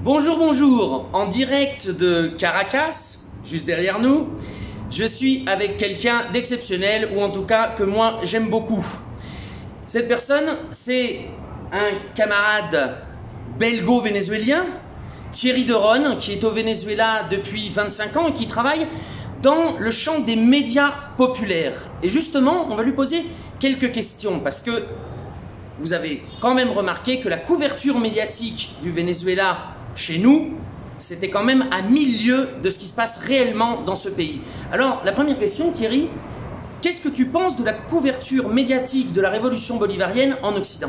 Bonjour, bonjour, en direct de Caracas, juste derrière nous, je suis avec quelqu'un d'exceptionnel, ou en tout cas que moi j'aime beaucoup. Cette personne, c'est un camarade belgo-vénézuélien, Thierry Deronne, qui est au Venezuela depuis 25 ans et qui travaille dans le champ des médias populaires. Et justement, on va lui poser quelques questions parce que vous avez quand même remarqué que la couverture médiatique du Venezuela chez nous, c'était quand même à 1000 lieues de ce qui se passe réellement dans ce pays. Alors, la première question, Thierry, qu'est-ce que tu penses de la couverture médiatique de la révolution bolivarienne en Occident?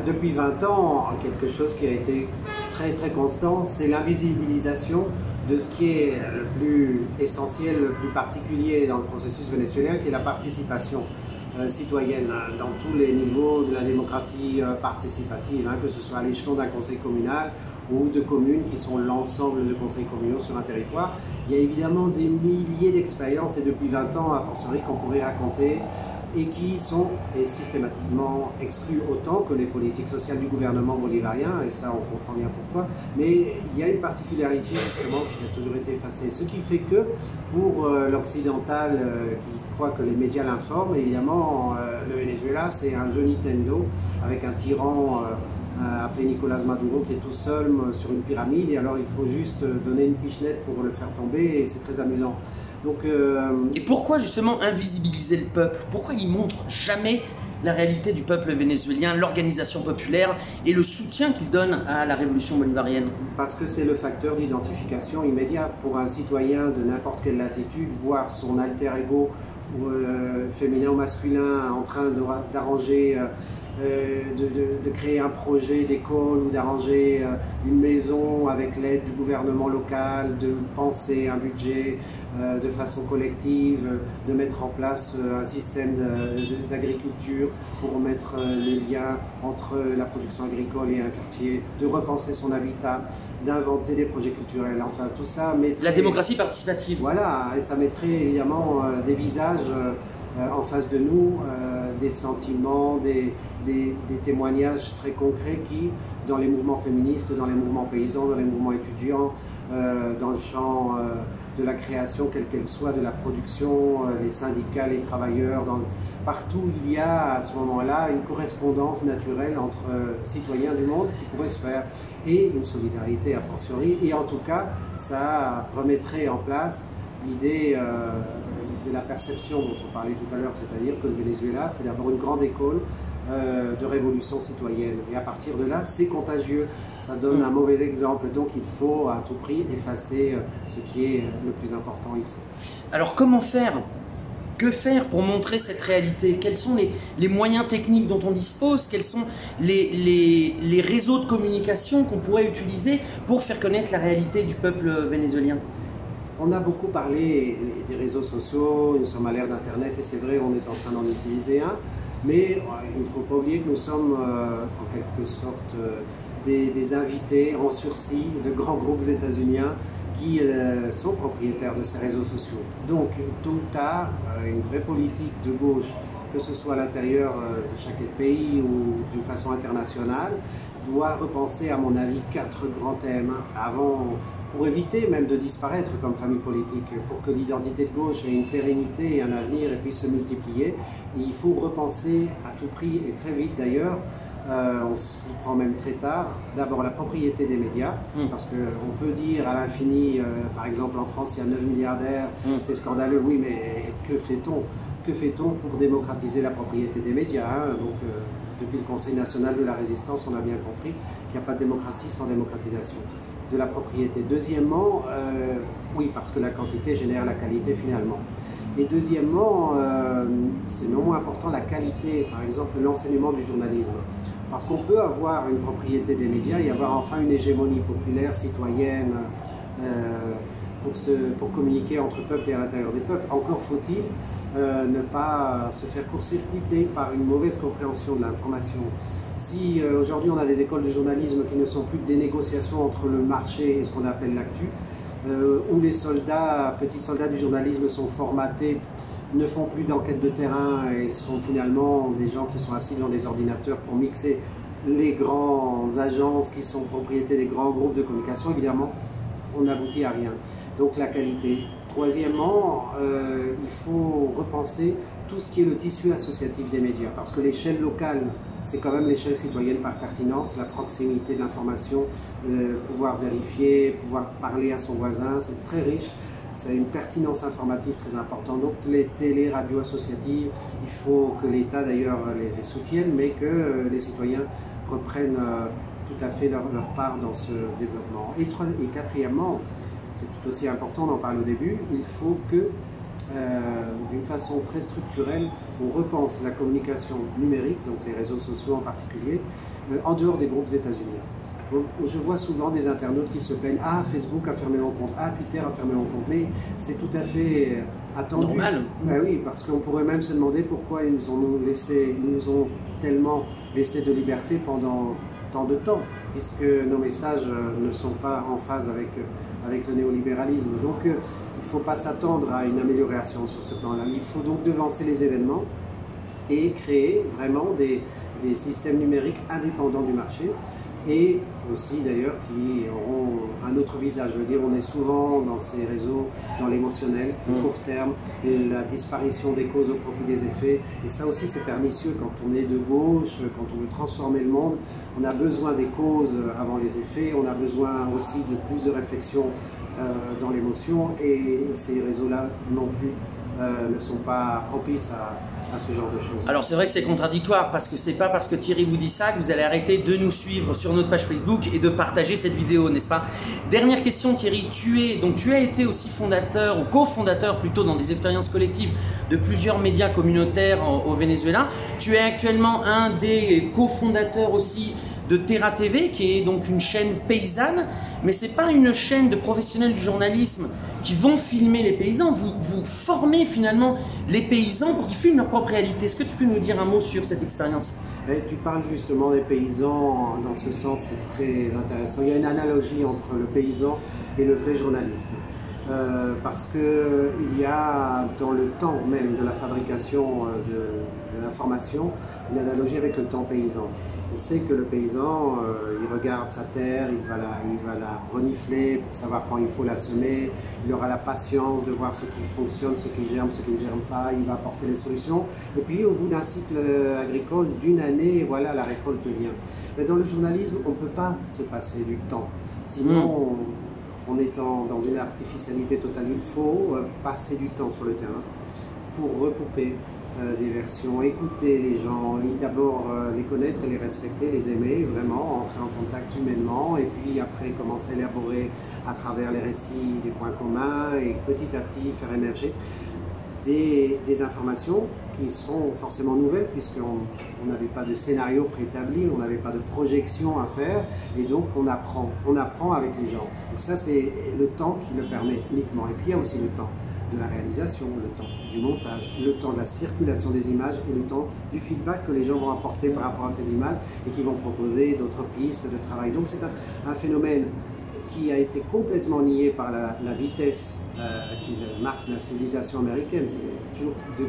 Depuis 20 ans, quelque chose qui a été très constant, c'est l'invisibilisation de ce qui est le plus essentiel, le plus particulier dans le processus vénézuélien, qui est la participation citoyenne dans tous les niveaux de la démocratie participative, que ce soit à l'échelon d'un conseil communal ou de communes qui sont l'ensemble de conseils communaux sur un territoire. Il y a évidemment des milliers d'expériences et depuis 20 ans, a fortiori, qu'on pourrait raconter et qui sont systématiquement exclus autant que les politiques sociales du gouvernement bolivarien, et ça on comprend bien pourquoi, mais il y a une particularité justement qui a toujours été effacée, ce qui fait que pour l'occidental qui croit que les médias l'informent, évidemment le Venezuela c'est un jeu Nintendo avec un tyran appelé Nicolás Maduro qui est tout seul sur une pyramide, et alors il faut juste donner une pichenette pour le faire tomber et c'est très amusant. Donc, Et pourquoi justement invisibiliser le peuple? Pourquoi ils ne montrent jamais la réalité du peuple vénézuélien, l'organisation populaire et le soutien qu'ils donnent à la révolution bolivarienne? Parce que c'est le facteur d'identification immédiat pour un citoyen de n'importe quelle latitude, voir son alter ego féminin ou masculin en train d'arranger, de créer un projet d'école ou d'arranger une maison avec l'aide du gouvernement local, de penser un budget de façon collective, de mettre en place un système d'agriculture pour mettre le lien entre la production agricole et un quartier, de repenser son habitat, d'inventer des projets culturels, enfin tout ça mettrait... La démocratie participative. Voilà, et ça mettrait évidemment des visages en face de nous, des sentiments, des témoignages très concrets qui, dans les mouvements féministes, dans les mouvements paysans, dans les mouvements étudiants, dans le champ de la création, quelle qu'elle soit, de la production, les syndicats, les travailleurs, partout il y a à ce moment-là une correspondance naturelle entre citoyens du monde qui pourrait se faire, et une solidarité a fortiori, et en tout cas ça remettrait en place l'idée de la perception dont on parlait tout à l'heure, c'est-à-dire que le Venezuela c'est d'abord une grande école de révolution citoyenne, et à partir de là c'est contagieux, ça donne un mauvais exemple, donc il faut à tout prix effacer ce qui est le plus important ici. Alors comment faire? Que faire pour montrer cette réalité? Quels sont les moyens techniques dont on dispose? Quels sont les réseaux de communication qu'on pourrait utiliser pour faire connaître la réalité du peuple vénézuélien? On a beaucoup parlé des réseaux sociaux, nous sommes à l'ère d'Internet et c'est vrai, on est en train d'en utiliser un, mais il ne faut pas oublier que nous sommes en quelque sorte des invités en sursis de grands groupes états-uniens qui sont propriétaires de ces réseaux sociaux. Donc tôt ou tard, une vraie politique de gauche, que ce soit à l'intérieur de chaque pays ou d'une façon internationale, doit repenser à mon avis 4 grands thèmes pour éviter même de disparaître comme famille politique, pour que l'identité de gauche ait une pérennité et un avenir et puisse se multiplier. Il faut repenser à tout prix, et très vite d'ailleurs, on s'y prend même très tard, d'abord la propriété des médias, parce qu'on peut dire à l'infini, par exemple en France il y a 9 milliardaires, c'est scandaleux, oui, mais que fait-on? Que fait-on pour démocratiser la propriété des médias? Donc, depuis le Conseil national de la résistance, on a bien compris qu'il n'y a pas de démocratie sans démocratisation de la propriété. Deuxièmement, oui, parce que la quantité génère la qualité finalement. Et deuxièmement, c'est non moins important la qualité, par exemple l'enseignement du journalisme. Parce qu'on peut avoir une propriété des médias et avoir enfin une hégémonie populaire, citoyenne, pour communiquer entre peuples et à l'intérieur des peuples. Encore faut-il ne pas se faire court-circuiter par une mauvaise compréhension de l'information. Si aujourd'hui on a des écoles de journalisme qui ne sont plus que des négociations entre le marché et ce qu'on appelle l'actu, où les soldats, petits soldats du journalisme sont formatés, ne font plus d'enquête de terrain et sont finalement des gens qui sont assis devant des ordinateurs pour mixer les grandes agences qui sont propriétés des grands groupes de communication, évidemment, on n'aboutit à rien. Donc la qualité. Troisièmement, il faut repenser tout ce qui est le tissu associatif des médias, parce que l'échelle locale, c'est quand même l'échelle citoyenne par pertinence, la proximité de l'information, pouvoir vérifier, pouvoir parler à son voisin, c'est très riche. C'est une pertinence informative très importante. Donc les télé, radios associatives, il faut que l'État d'ailleurs les soutienne, mais que les citoyens reprennent tout à fait leur part dans ce développement. Et quatrièmement, c'est tout aussi important, on en parle au début, il faut que d'une façon très structurelle, on repense la communication numérique, donc les réseaux sociaux en particulier, en dehors des groupes états-uniens. Je vois souvent des internautes qui se plaignent « Ah, Facebook a fermé mon compte, ah, Twitter a fermé mon compte », mais c'est tout à fait attendu. Normal. Ben oui, parce qu'on pourrait même se demander pourquoi ils nous ont tellement laissé de liberté pendant tant de temps, puisque nos messages ne sont pas en phase avec le néolibéralisme. Donc il ne faut pas s'attendre à une amélioration sur ce plan-là. Il faut donc devancer les événements et créer vraiment des systèmes numériques indépendants du marché, et aussi d'ailleurs qui auront un autre visage. Je veux dire, on est souvent dans ces réseaux, dans l'émotionnel, le court terme, la disparition des causes au profit des effets, et ça aussi c'est pernicieux quand on est de gauche, quand on veut transformer le monde. On a besoin des causes avant les effets, on a besoin aussi de plus de réflexion dans l'émotion, et ces réseaux-là non plus ne sont pas propices à ce genre de choses. Alors c'est vrai que c'est contradictoire, parce que c'est pas parce que Thierry vous dit ça que vous allez arrêter de nous suivre sur notre page Facebook et de partager cette vidéo, n'est-ce pas? Dernière question Thierry, tu as été aussi fondateur ou cofondateur plutôt dans des expériences collectives de plusieurs médias communautaires au Venezuela. Tu es actuellement un des cofondateurs aussi de Terra TV, qui est donc une chaîne paysanne, mais c'est pas une chaîne de professionnels du journalisme qui vont filmer les paysans. Vous formez finalement les paysans pour qu'ils filment leur propre réalité. Est-ce que tu peux nous dire un mot sur cette expérience? Tu parles justement des paysans, dans ce sens c'est très intéressant. Il y a une analogie entre le paysan et le vrai journaliste. Parce qu'il y a dans le temps même de la fabrication de l'information une analogie avec le temps paysan. On sait que le paysan, il regarde sa terre, il va la renifler pour savoir quand il faut la semer, il aura la patience de voir ce qui fonctionne, ce qui germe, ce qui ne germe pas, il va apporter les solutions. Et puis au bout d'un cycle agricole d'une année, voilà, la récolte vient. Mais dans le journalisme, on ne peut pas se passer du temps. Sinon, on est dans une artificialité totale. Il faut passer du temps sur le terrain pour recouper des versions, écouter les gens, d'abord les connaître et les respecter, les aimer, vraiment, entrer en contact humainement, et puis après commencer à élaborer à travers les récits des points communs et petit à petit faire émerger des informations qui seront forcément nouvelles, puisqu'on n'avait pas de scénario préétabli, on n'avait pas de projection à faire, et donc on apprend avec les gens. Donc ça c'est le temps qui le permet uniquement. Et puis il y a aussi le temps de la réalisation, le temps du montage, le temps de la circulation des images et le temps du feedback que les gens vont apporter par rapport à ces images et qui vont proposer d'autres pistes de travail. Donc c'est un phénomène qui a été complètement nié par la vitesse qui marque la civilisation américaine. C'est toujours de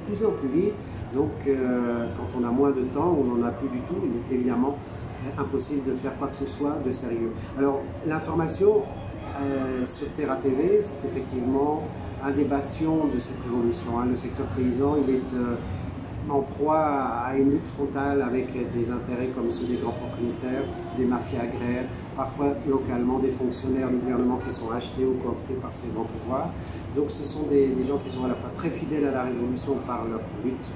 plus en plus vite. Donc quand on a moins de temps, on n'en a plus du tout, il est évidemment impossible de faire quoi que ce soit de sérieux. Alors l'information sur Terra TV, c'est effectivement un des bastions de cette révolution. Le secteur paysan, il est en proie à une lutte frontale avec des intérêts comme ceux des grands propriétaires, des mafias agraires, parfois localement des fonctionnaires du gouvernement qui sont achetés ou cooptés par ces grands pouvoirs. Donc ce sont des gens qui sont à la fois très fidèles à la révolution par leur lutte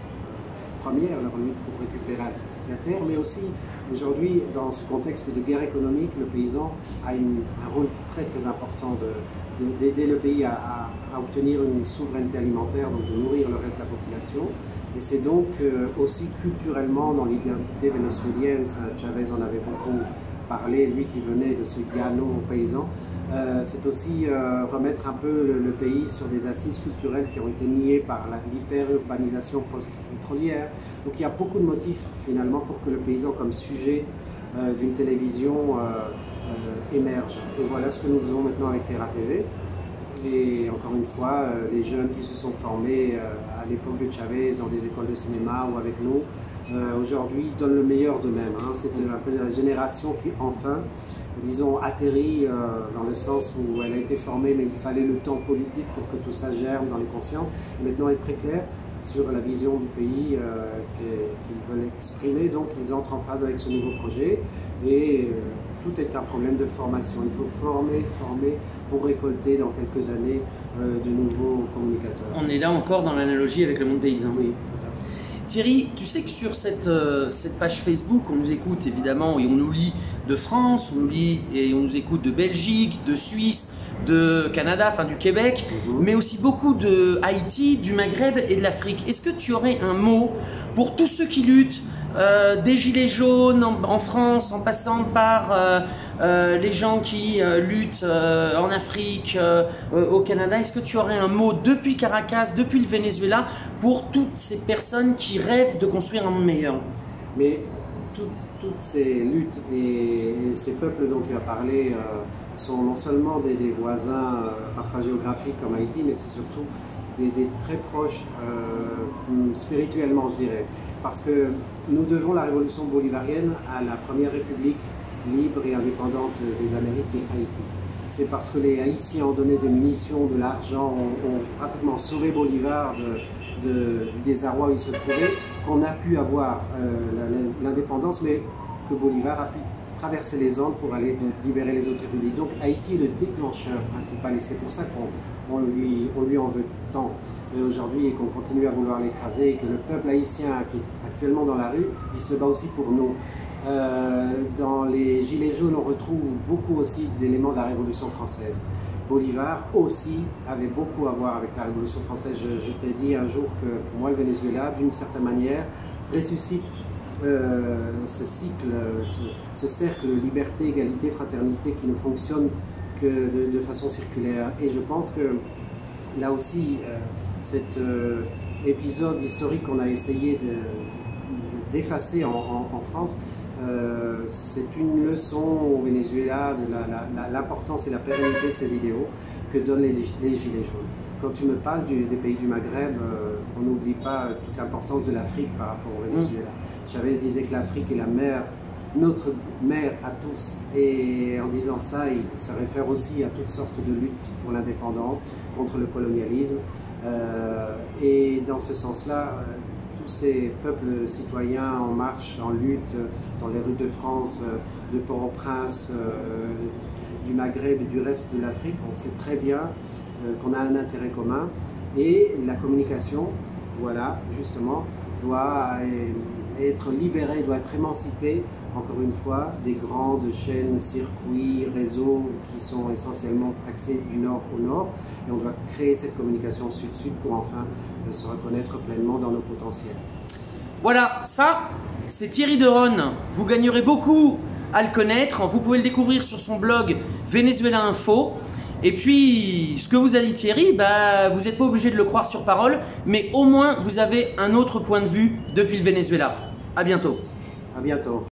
première, leur lutte pour récupérer la terre, mais aussi aujourd'hui dans ce contexte de guerre économique, le paysan a un rôle très très important d'aider le pays à obtenir une souveraineté alimentaire, donc de nourrir le reste de la population. Et c'est donc aussi culturellement dans l'identité vénézuélienne, Chavez en avait beaucoup parlé, lui qui venait de ce Llano paysan, c'est aussi remettre un peu le pays sur des assises culturelles qui ont été niées par l'hyper-urbanisation post-pétrolière. Donc il y a beaucoup de motifs finalement pour que le paysan comme sujet d'une télévision émerge. Et voilà ce que nous faisons maintenant avec Terra TV. Et encore une fois, les jeunes qui se sont formés à l'époque de Chavez dans des écoles de cinéma ou avec nous aujourd'hui donnent le meilleur d'eux-mêmes. Hein. C'est un peu la génération qui enfin, disons, atterrit dans le sens où elle a été formée, mais il fallait le temps politique pour que tout ça germe dans les consciences. Et maintenant, elle est très claire sur la vision du pays qu'ils veulent exprimer. Donc, ils entrent en phase avec ce nouveau projet. Et tout est un problème de formation. Il faut former pour récolter dans quelques années de nouveaux communicateurs. On est là encore dans l'analogie avec le monde paysan. Oui. Thierry, tu sais que sur cette page Facebook, on nous écoute évidemment et on nous lit de France, on nous lit et on nous écoute de Belgique, de Suisse, de Canada, enfin du Québec, mais aussi beaucoup de Haïti, du Maghreb et de l'Afrique. Est-ce que tu aurais un mot pour tous ceux qui luttent, des gilets jaunes en France, en passant par les gens qui luttent en Afrique, au Canada? Est-ce que tu aurais un mot depuis Caracas, depuis le Venezuela, pour toutes ces personnes qui rêvent de construire un monde meilleur? Mais toutes ces luttes et ces peuples dont tu as parlé sont non seulement des voisins parfois géographiques comme Haïti, mais c'est surtout des très proches spirituellement, je dirais. Parce que nous devons la révolution bolivarienne à la première république libre et indépendante des Amériques et Haïti. C'est parce que les Haïtiens ont donné des munitions, de l'argent, ont pratiquement sauvé Bolivar du désarroi où il se trouvait, qu'on a pu avoir l'indépendance, mais que Bolivar a pu traverser les Andes pour aller libérer les autres républiques. Donc Haïti est le déclencheur principal et c'est pour ça qu'on lui en veut tant aujourd'hui et qu'on continue à vouloir l'écraser et que le peuple haïtien qui est actuellement dans la rue, il se bat aussi pour nous. Dans les Gilets jaunes, on retrouve beaucoup aussi d'éléments de la Révolution française. Bolivar aussi avait beaucoup à voir avec la Révolution française. Je t'ai dit un jour que pour moi le Venezuela, d'une certaine manière, ressuscite ce cycle, ce cercle liberté, égalité, fraternité qui ne fonctionne que de façon circulaire. Et je pense que là aussi, cet épisode historique qu'on a essayé d'effacer en France, c'est une leçon au Venezuela de l'importance et la pérennité de ces idéaux que donnent les Gilets jaunes. Quand tu me parles des pays du Maghreb, on n'oublie pas toute l'importance de l'Afrique par rapport au Venezuela. Chavez disait que l'Afrique est la mère, notre mère à tous. Et en disant ça, il se réfère aussi à toutes sortes de luttes pour l'indépendance, contre le colonialisme. Et dans ce sens-là, tous ces peuples citoyens en marche, en lutte, dans les rues de France, de Port-au-Prince, du Maghreb et du reste de l'Afrique, on sait très bien qu'on a un intérêt commun. Et la communication, voilà, justement, doit être libérée, doit être émancipée, encore une fois, des grandes chaînes, circuits, réseaux qui sont essentiellement axés du nord au nord. Et on doit créer cette communication sud-sud pour enfin se reconnaître pleinement dans nos potentiels. Voilà, ça, c'est Thierry Deronne. Vous gagnerez beaucoup à le connaître. Vous pouvez le découvrir sur son blog Venezuela Info. Et puis, ce que vous a dit Thierry, vous n'êtes pas obligé de le croire sur parole, mais au moins, vous avez un autre point de vue depuis le Venezuela. À bientôt. À bientôt.